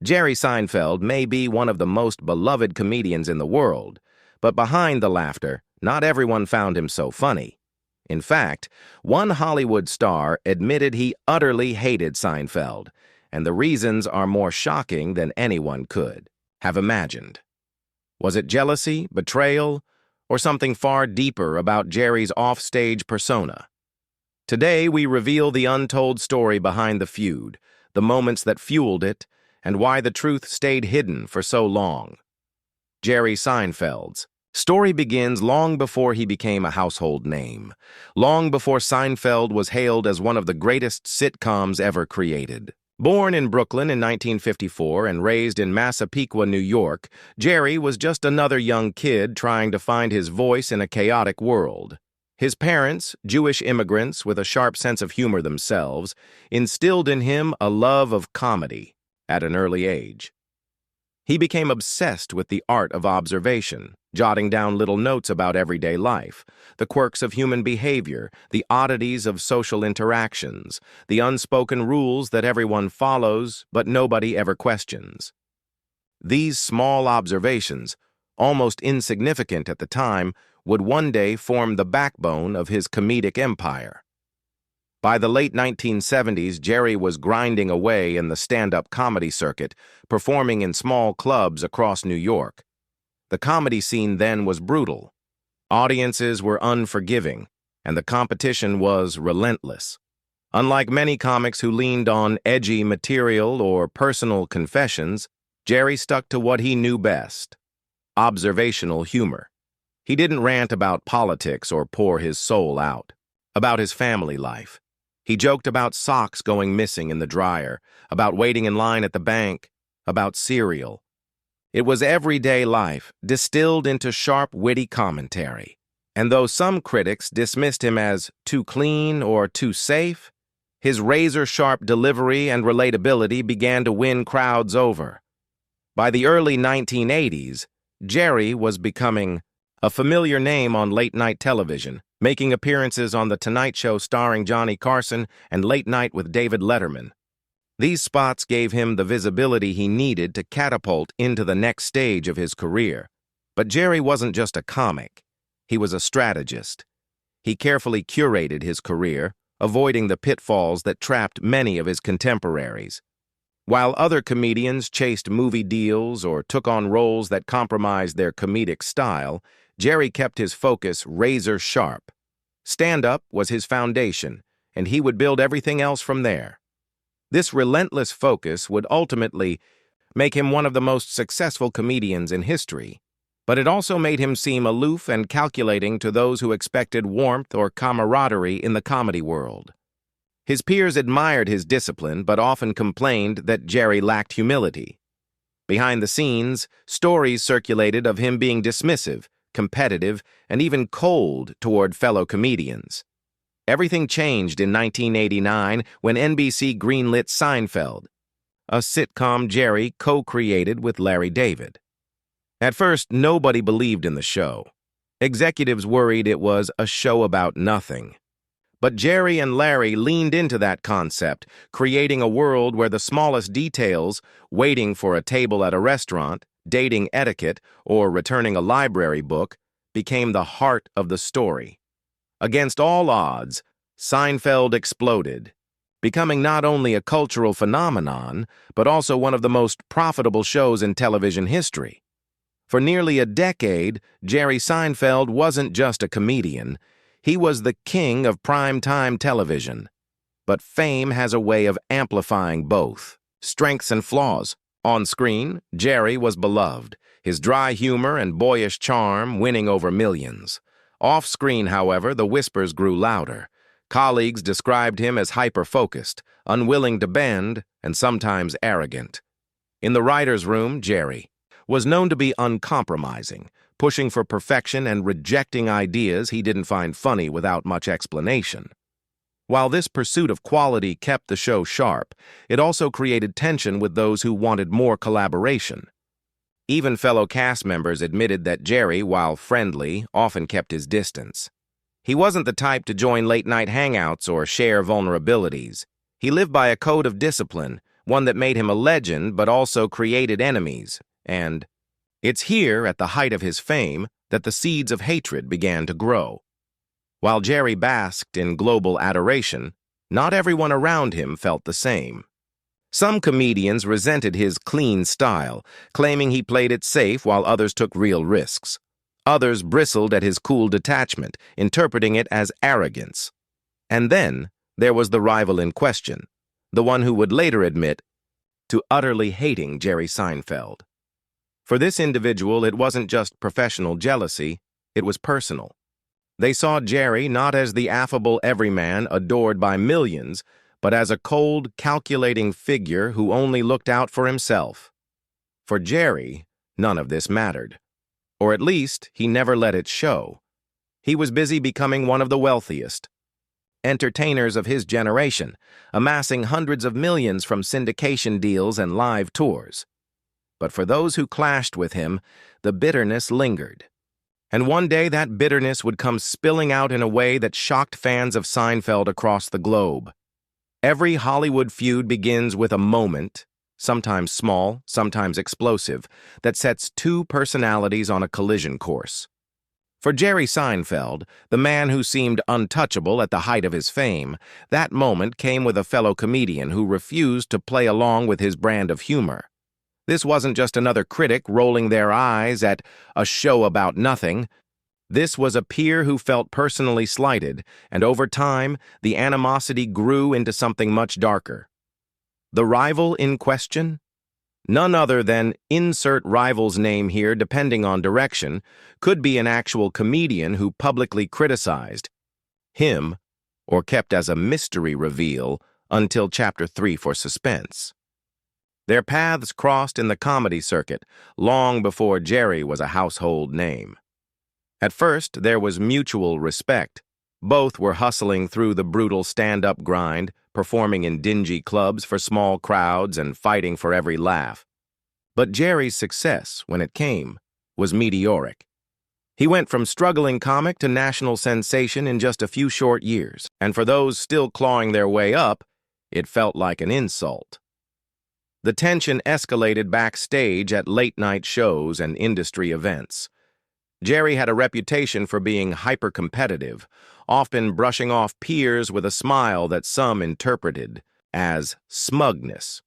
Jerry Seinfeld may be one of the most beloved comedians in the world, but behind the laughter, not everyone found him so funny. In fact, one Hollywood star admitted he utterly hated Seinfeld, and the reasons are more shocking than anyone could have imagined. Was it jealousy, betrayal, or something far deeper about Jerry's offstage persona? Today, we reveal the untold story behind the feud, the moments that fueled it, and why the truth stayed hidden for so long. Jerry Seinfeld's story begins long before he became a household name, long before Seinfeld was hailed as one of the greatest sitcoms ever created. Born in Brooklyn in 1954 and raised in Massapequa, New York, Jerry was just another young kid trying to find his voice in a chaotic world. His parents, Jewish immigrants with a sharp sense of humor themselves, instilled in him a love of comedy at an early age. He became obsessed with the art of observation, jotting down little notes about everyday life, the quirks of human behavior, the oddities of social interactions, the unspoken rules that everyone follows but nobody ever questions. These small observations, almost insignificant at the time, would one day form the backbone of his comedic empire. By the late 1970s, Jerry was grinding away in the stand-up comedy circuit, performing in small clubs across New York. The comedy scene then was brutal. Audiences were unforgiving, and the competition was relentless. Unlike many comics who leaned on edgy material or personal confessions, Jerry stuck to what he knew best: observational humor. He didn't rant about politics or pour his soul out. About his family life. He joked about socks going missing in the dryer, about waiting in line at the bank, about cereal. It was everyday life, distilled into sharp, witty commentary. And though some critics dismissed him as too clean or too safe, his razor-sharp delivery and relatability began to win crowds over. By the early 1980s, Jerry was becoming a familiar name on late-night television, making appearances on The Tonight Show starring Johnny Carson and Late Night with David Letterman. These spots gave him the visibility he needed to catapult into the next stage of his career. But Jerry wasn't just a comic. He was a strategist. He carefully curated his career, avoiding the pitfalls that trapped many of his contemporaries. While other comedians chased movie deals or took on roles that compromised their comedic style, Jerry kept his focus razor-sharp. Stand-up was his foundation, and he would build everything else from there. This relentless focus would ultimately make him one of the most successful comedians in history, but it also made him seem aloof and calculating to those who expected warmth or camaraderie in the comedy world. His peers admired his discipline, but often complained that Jerry lacked humility. Behind the scenes, stories circulated of him being dismissive, competitive, and even cold toward fellow comedians. Everything changed in 1989 when NBC greenlit Seinfeld, a sitcom Jerry co-created with Larry David. At first, nobody believed in the show. Executives worried it was a show about nothing. But Jerry and Larry leaned into that concept, creating a world where the smallest details, waiting for a table at a restaurant, dating etiquette, or returning a library book, became the heart of the story. Against all odds, Seinfeld exploded, becoming not only a cultural phenomenon, but also one of the most profitable shows in television history. For nearly a decade, Jerry Seinfeld wasn't just a comedian. He was the king of primetime television. But fame has a way of amplifying both strengths and flaws. On screen, Jerry was beloved, his dry humor and boyish charm winning over millions. Off-screen, however, the whispers grew louder. Colleagues described him as hyper-focused, unwilling to bend, and sometimes arrogant. In the writer's room, Jerry was known to be uncompromising, pushing for perfection and rejecting ideas he didn't find funny without much explanation. While this pursuit of quality kept the show sharp, it also created tension with those who wanted more collaboration. Even fellow cast members admitted that Jerry, while friendly, often kept his distance. He wasn't the type to join late-night hangouts or share vulnerabilities. He lived by a code of discipline, one that made him a legend but also created enemies, and it's here, at the height of his fame, that the seeds of hatred began to grow. While Jerry basked in global adoration, not everyone around him felt the same. Some comedians resented his clean style, claiming he played it safe while others took real risks. Others bristled at his cool detachment, interpreting it as arrogance. And then there was the rival in question, the one who would later admit to utterly hating Jerry Seinfeld. For this individual, it wasn't just professional jealousy, it was personal. They saw Jerry not as the affable everyman adored by millions, but as a cold, calculating figure who only looked out for himself. For Jerry, none of this mattered. Or at least, he never let it show. He was busy becoming one of the wealthiest entertainers of his generation, amassing hundreds of millions from syndication deals and live tours. But for those who clashed with him, the bitterness lingered. And one day that bitterness would come spilling out in a way that shocked fans of Seinfeld across the globe. Every Hollywood feud begins with a moment, sometimes small, sometimes explosive, that sets two personalities on a collision course. For Jerry Seinfeld, the man who seemed untouchable at the height of his fame, that moment came with a fellow comedian who refused to play along with his brand of humor. This wasn't just another critic rolling their eyes at a show about nothing. This was a peer who felt personally slighted, and over time, the animosity grew into something much darker. The rival in question? None other than insert rival's name here depending on direction, could be an actual comedian who publicly criticized him or kept as a mystery reveal until Chapter 3 for suspense. Their paths crossed in the comedy circuit long before Jerry was a household name. At first, there was mutual respect. Both were hustling through the brutal stand-up grind, performing in dingy clubs for small crowds and fighting for every laugh. But Jerry's success, when it came, was meteoric. He went from struggling comic to national sensation in just a few short years, and for those still clawing their way up, it felt like an insult. The tension escalated backstage at late-night shows and industry events. Jerry had a reputation for being hyper-competitive, often brushing off peers with a smile that some interpreted as smugness.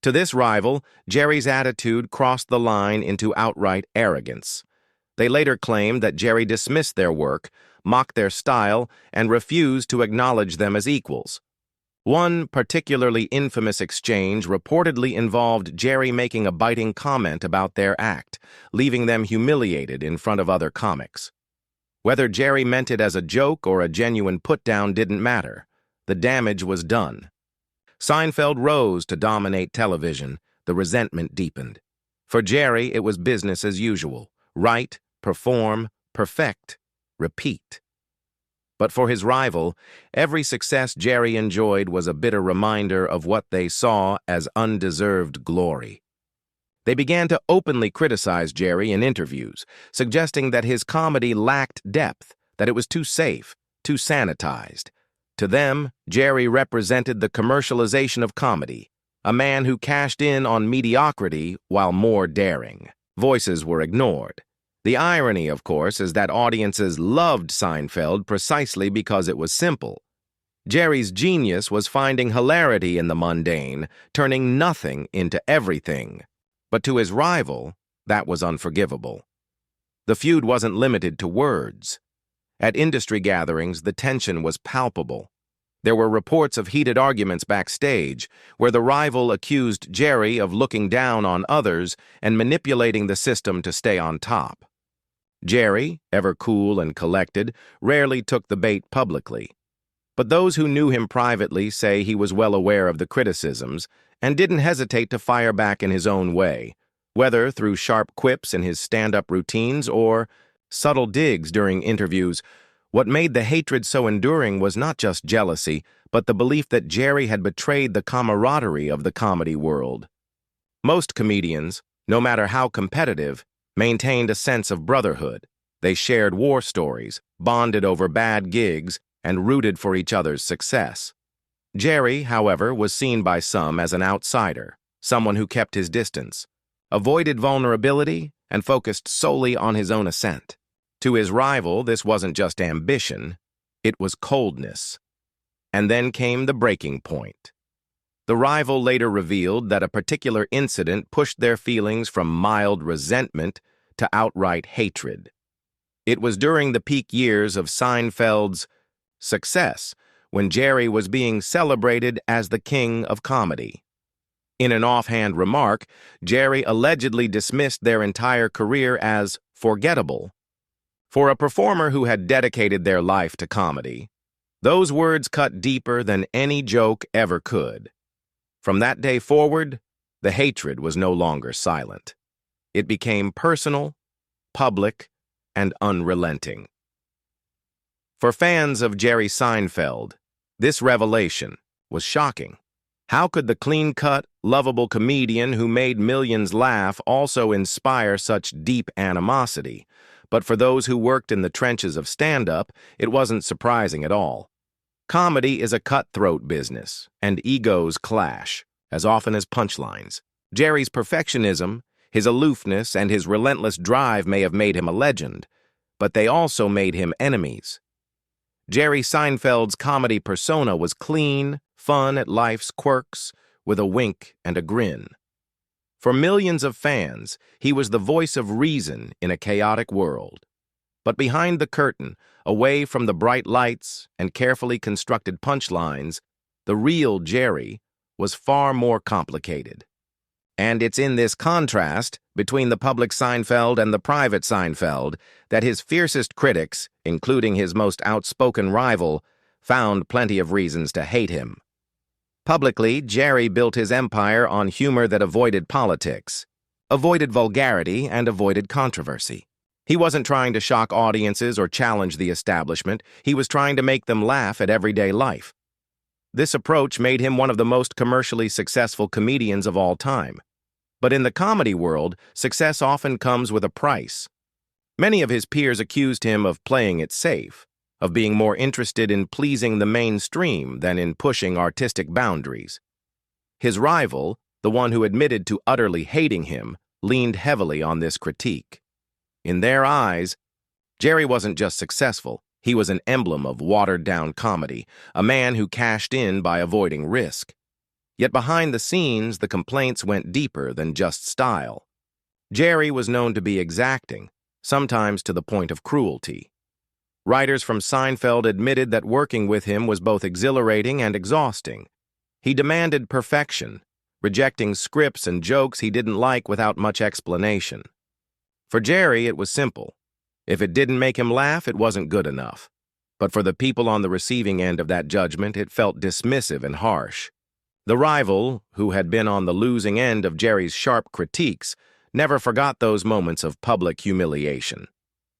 To this rival, Jerry's attitude crossed the line into outright arrogance. They later claimed that Jerry dismissed their work, mocked their style, and refused to acknowledge them as equals. One particularly infamous exchange reportedly involved Jerry making a biting comment about their act, leaving them humiliated in front of other comics. Whether Jerry meant it as a joke or a genuine put-down didn't matter. The damage was done. Seinfeld rose to dominate television. The resentment deepened. For Jerry, it was business as usual. Write, perform, perfect, repeat. But for his rival, every success Jerry enjoyed was a bitter reminder of what they saw as undeserved glory. They began to openly criticize Jerry in interviews, suggesting that his comedy lacked depth, that it was too safe, too sanitized. To them, Jerry represented the commercialization of comedy, a man who cashed in on mediocrity while more daring. Voices were ignored. The irony, of course, is that audiences loved Seinfeld precisely because it was simple. Jerry's genius was finding hilarity in the mundane, turning nothing into everything. But to his rival, that was unforgivable. The feud wasn't limited to words. At industry gatherings, the tension was palpable. There were reports of heated arguments backstage, where the rival accused Jerry of looking down on others and manipulating the system to stay on top. Jerry, ever cool and collected, rarely took the bait publicly. But those who knew him privately say he was well aware of the criticisms and didn't hesitate to fire back in his own way, whether through sharp quips in his stand-up routines or subtle digs during interviews. What made the hatred so enduring was not just jealousy, but the belief that Jerry had betrayed the camaraderie of the comedy world. Most comedians, no matter how competitive, maintained a sense of brotherhood. They shared war stories, bonded over bad gigs, and rooted for each other's success. Jerry, however, was seen by some as an outsider, someone who kept his distance, avoided vulnerability, and focused solely on his own ascent. To his rival, this wasn't just ambition, it was coldness. And then came the breaking point. The rival later revealed that a particular incident pushed their feelings from mild resentment to outright hatred. It was during the peak years of Seinfeld's success, when Jerry was being celebrated as the king of comedy. In an offhand remark, Jerry allegedly dismissed their entire career as forgettable. For a performer who had dedicated their life to comedy, those words cut deeper than any joke ever could. From that day forward, the hatred was no longer silent. It became personal, public, and unrelenting. For fans of Jerry Seinfeld, this revelation was shocking. How could the clean-cut, lovable comedian who made millions laugh also inspire such deep animosity? But for those who worked in the trenches of stand-up, it wasn't surprising at all. Comedy is a cutthroat business, and egos clash, as often as punchlines. Jerry's perfectionism, his aloofness, and his relentless drive may have made him a legend, but they also made him enemies. Jerry Seinfeld's comedy persona was clean, fun at life's quirks, with a wink and a grin. For millions of fans, he was the voice of reason in a chaotic world. But behind the curtain, away from the bright lights and carefully constructed punchlines, the real Jerry was far more complicated. And it's in this contrast between the public Seinfeld and the private Seinfeld that his fiercest critics, including his most outspoken rival, found plenty of reasons to hate him. Publicly, Jerry built his empire on humor that avoided politics, avoided vulgarity, and avoided controversy. He wasn't trying to shock audiences or challenge the establishment. He was trying to make them laugh at everyday life. This approach made him one of the most commercially successful comedians of all time. But in the comedy world, success often comes with a price. Many of his peers accused him of playing it safe, of being more interested in pleasing the mainstream than in pushing artistic boundaries. His rival, the one who admitted to utterly hating him, leaned heavily on this critique. In their eyes, Jerry wasn't just successful, he was an emblem of watered-down comedy, a man who cashed in by avoiding risk. Yet behind the scenes, the complaints went deeper than just style. Jerry was known to be exacting, sometimes to the point of cruelty. Writers from Seinfeld admitted that working with him was both exhilarating and exhausting. He demanded perfection, rejecting scripts and jokes he didn't like without much explanation. For Jerry, it was simple. If it didn't make him laugh, it wasn't good enough. But for the people on the receiving end of that judgment, it felt dismissive and harsh. The rival, who had been on the losing end of Jerry's sharp critiques, never forgot those moments of public humiliation.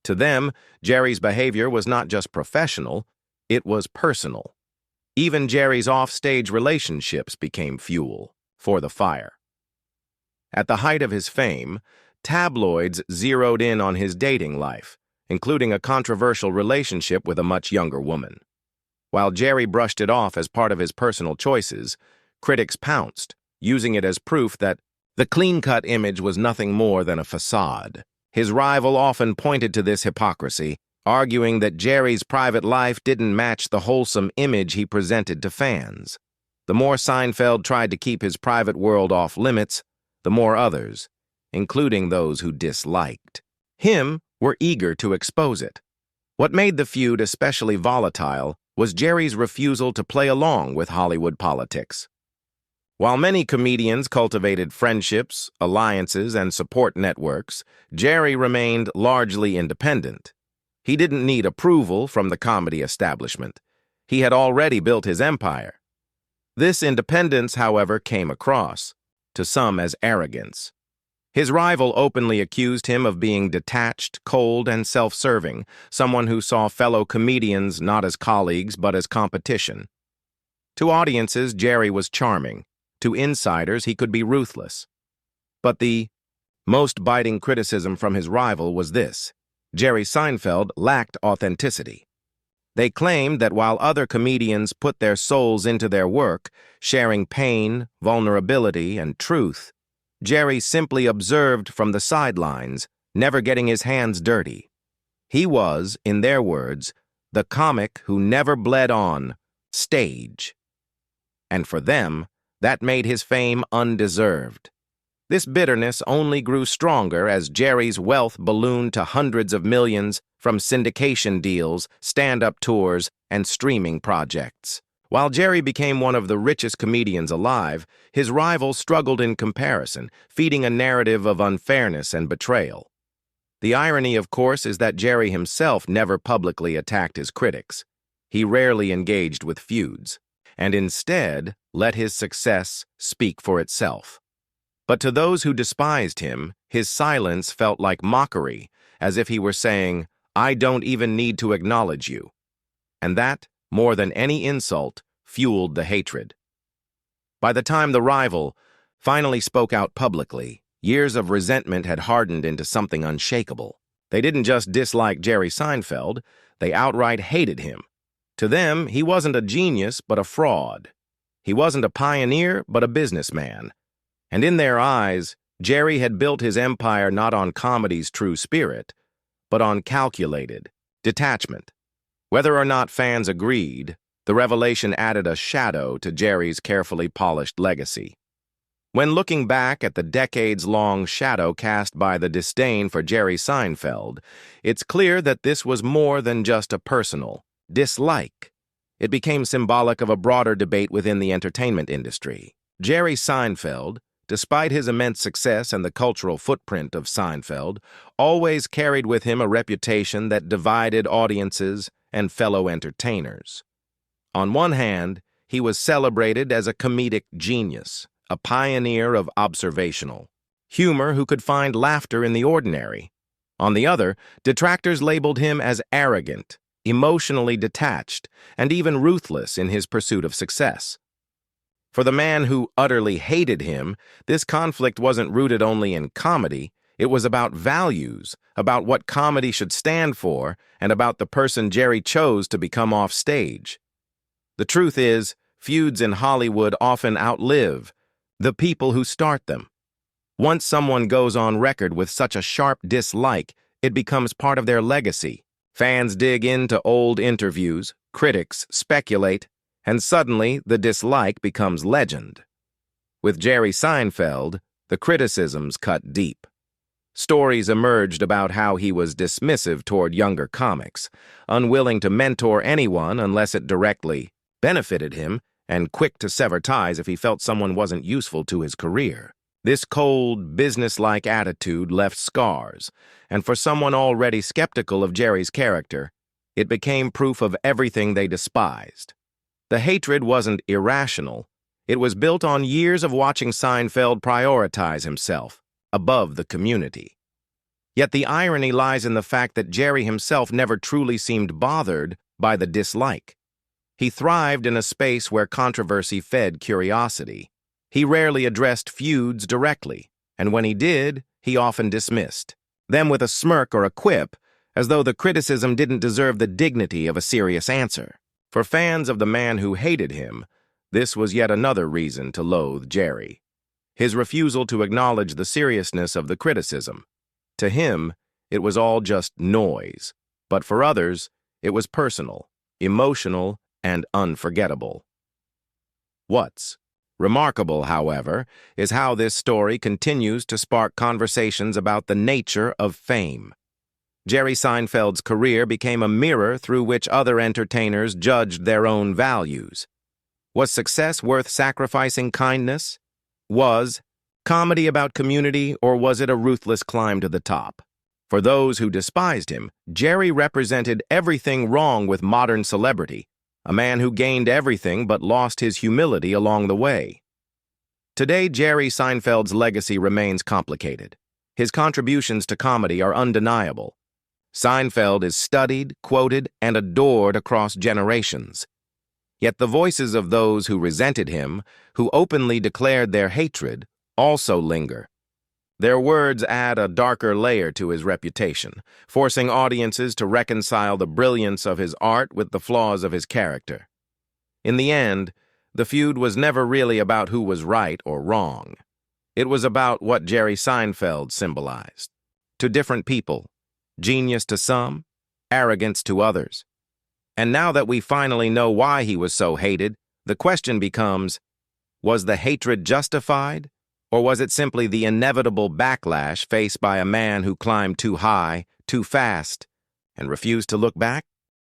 To them, Jerry's behavior was not just professional, it was personal. Even Jerry's off-stage relationships became fuel for the fire. At the height of his fame, tabloids zeroed in on his dating life, including a controversial relationship with a much younger woman. While Jerry brushed it off as part of his personal choices, critics pounced, using it as proof that the clean-cut image was nothing more than a facade. His rival often pointed to this hypocrisy, arguing that Jerry's private life didn't match the wholesome image he presented to fans. The more Seinfeld tried to keep his private world off limits, the more others, including those who disliked him, were eager to expose it. What made the feud especially volatile was Jerry's refusal to play along with Hollywood politics. While many comedians cultivated friendships, alliances, and support networks, Jerry remained largely independent. He didn't need approval from the comedy establishment. He had already built his empire. This independence, however, came across, to some as arrogance. His rival openly accused him of being detached, cold, and self-serving, someone who saw fellow comedians not as colleagues but as competition. To audiences, Jerry was charming. To insiders, he could be ruthless. But the most biting criticism from his rival was this: Jerry Seinfeld lacked authenticity. They claimed that while other comedians put their souls into their work, sharing pain, vulnerability, and truth, Jerry simply observed from the sidelines, never getting his hands dirty. He was, in their words, the comic who never bled on stage. And for them, that made his fame undeserved. This bitterness only grew stronger as Jerry's wealth ballooned to hundreds of millions from syndication deals, stand-up tours, and streaming projects. While Jerry became one of the richest comedians alive, his rivals struggled in comparison, feeding a narrative of unfairness and betrayal. The irony, of course, is that Jerry himself never publicly attacked his critics. He rarely engaged with feuds, and instead let his success speak for itself. But to those who despised him, his silence felt like mockery, as if he were saying, "I don't even need to acknowledge you." And that, more than any insult, fueled the hatred. By the time the rival finally spoke out publicly, years of resentment had hardened into something unshakable. They didn't just dislike Jerry Seinfeld, they outright hated him. To them, he wasn't a genius, but a fraud. He wasn't a pioneer, but a businessman. And in their eyes, Jerry had built his empire not on comedy's true spirit, but on calculated detachment. Whether or not fans agreed, the revelation added a shadow to Jerry's carefully polished legacy. When looking back at the decades-long shadow cast by the disdain for Jerry Seinfeld, it's clear that this was more than just a personal dislike. It became symbolic of a broader debate within the entertainment industry. Jerry Seinfeld, despite his immense success and the cultural footprint of Seinfeld, always carried with him a reputation that divided audiences and fellow entertainers. On one hand, he was celebrated as a comedic genius, a pioneer of observational humor who could find laughter in the ordinary. On the other, detractors labeled him as arrogant, emotionally detached, and even ruthless in his pursuit of success. For the man who utterly hated him, this conflict wasn't rooted only in comedy. It was about values, about what comedy should stand for, and about the person Jerry chose to become off stage. The truth is, feuds in Hollywood often outlive the people who start them. Once someone goes on record with such a sharp dislike, it becomes part of their legacy. Fans dig into old interviews, critics speculate, and suddenly the dislike becomes legend. With Jerry Seinfeld, the criticisms cut deep. Stories emerged about how he was dismissive toward younger comics, unwilling to mentor anyone unless it directly benefited him, and quick to sever ties if he felt someone wasn't useful to his career. This cold, businesslike attitude left scars, and for someone already skeptical of Jerry's character, it became proof of everything they despised. The hatred wasn't irrational. It was built on years of watching Seinfeld prioritize himself above the community. Yet the irony lies in the fact that Jerry himself never truly seemed bothered by the dislike. He thrived in a space where controversy fed curiosity. He rarely addressed feuds directly, and when he did, he often dismissed them with a smirk or a quip, as though the criticism didn't deserve the dignity of a serious answer. For fans of the man who hated him, this was yet another reason to loathe Jerry. His refusal to acknowledge the seriousness of the criticism. To him, it was all just noise, but for others, it was personal, emotional, and unforgettable. What's remarkable, however, is how this story continues to spark conversations about the nature of fame. Jerry Seinfeld's career became a mirror through which other entertainers judged their own values. Was success worth sacrificing kindness? Was comedy about community, or was it a ruthless climb to the top? For those who despised him, Jerry represented everything wrong with modern celebrity, a man who gained everything but lost his humility along the way. Today, Jerry Seinfeld's legacy remains complicated. His contributions to comedy are undeniable. Seinfeld is studied, quoted, and adored across generations. Yet the voices of those who resented him, who openly declared their hatred, also linger. Their words add a darker layer to his reputation, forcing audiences to reconcile the brilliance of his art with the flaws of his character. In the end, the feud was never really about who was right or wrong. It was about what Jerry Seinfeld symbolized. To different people, genius to some, arrogance to others. And now that we finally know why he was so hated, the question becomes, was the hatred justified? Or was it simply the inevitable backlash faced by a man who climbed too high, too fast, and refused to look back?